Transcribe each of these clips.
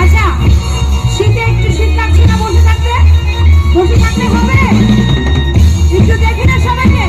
আচ্ছা, শীতে একটু শীত লাগছে না বসে থাকতে? বসে থাকতে হবে, একটু দেখি না সবাইকে।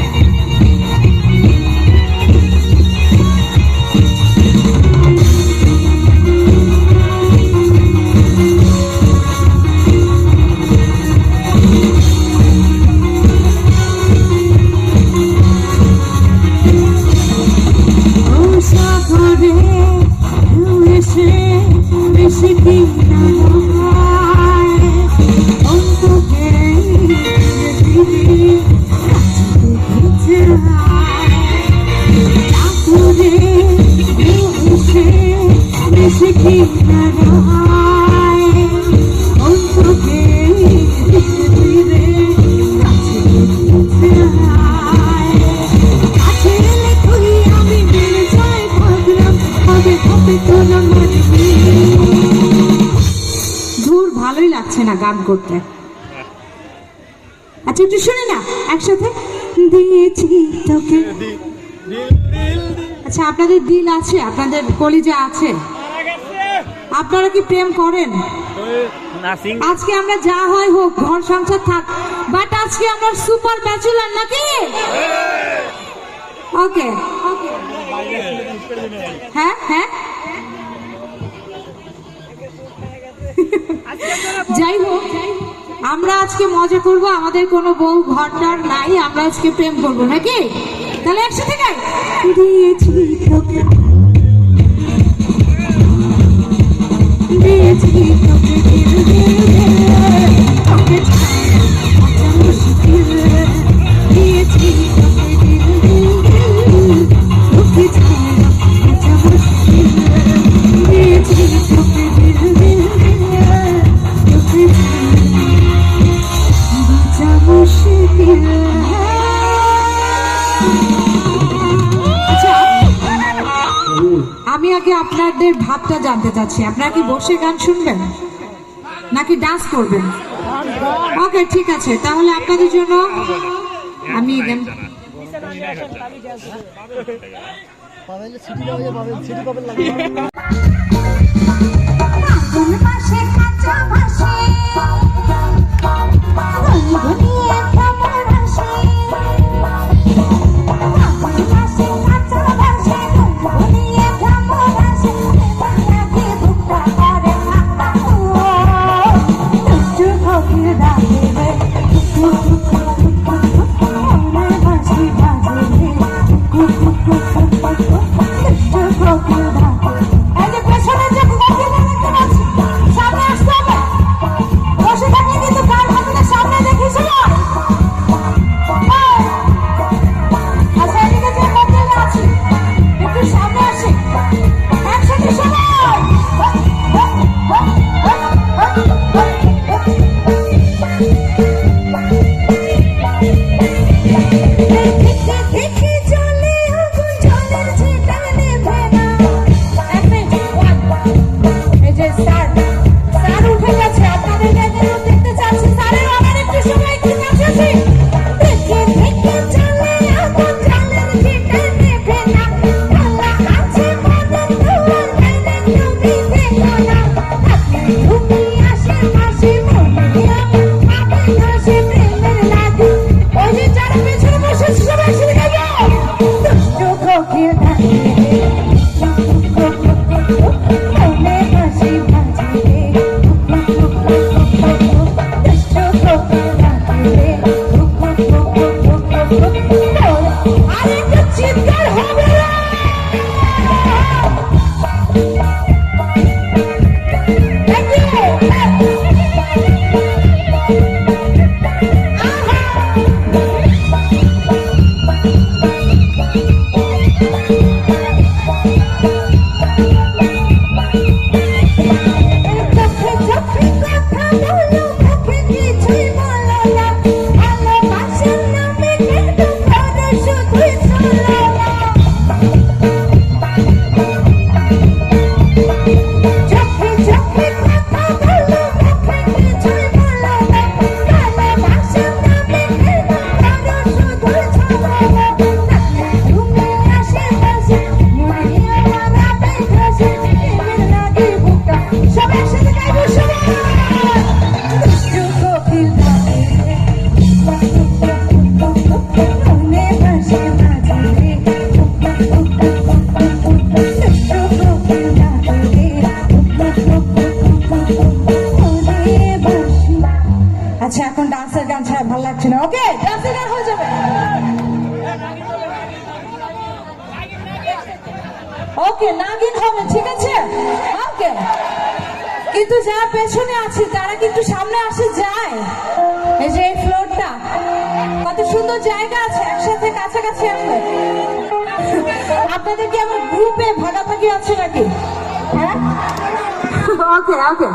ধুর, ভালোই লাগছে না গান করতে। আচ্ছা, একটু শুনে না একসাথে। দিয়েছি তোকে। আচ্ছা, আপনাদের দিল আছে, আপনাদের কলিজা আছে, আপনারা কি প্রেম করেন? আজকে আমরা যা হয় হোক, ঘর সংসার থাক, বাট আজকে আমরা সুপার ব্যাচেলর নাকি? ওকে, হ্যাঁ হ্যাঁ, যাই হোক, আমরা আজকে মজা করব, আমাদের কোনো বউ ঘরটার নাই, আমরা আজকে প্রেম করবো নাকি? তাহলে একসাথে গাই। দিয়েছি তোকে, দিয়েছি তোকে, তোকে মুশকিল, দিয়েছি তোকে, তোকে মুশকিল, দিয়েছি তোকে, আমি আগে আপনাদের ভাবটা জানতে চাচ্ছি, আপনারা কি বসে গান শুনবেন নাকি ডান্স করবেন? ওকে, ঠিক আছে, তাহলে আপনাদের জন্য আমি আচ্ছা এখন ডান্সের গান ছাড়া ভালো লাগছে না, ওকে ডান্সের গান হয়ে যাবে। ওকে নাগিন হবে, ঠিক আছে ওকে। কিন্তু যারা পেছনে আছে তারা কিন্তু সামনে আসে যায়। এই যে এই ফ্লোরটা কত সুন্দর জায়গা আছে, একসাথে কাছাকাছি আসলে। আপনাদের কি আমার গ্রুপে ভাগাভাগি আছে নাকি? হ্যাঁ ওকে ওকে।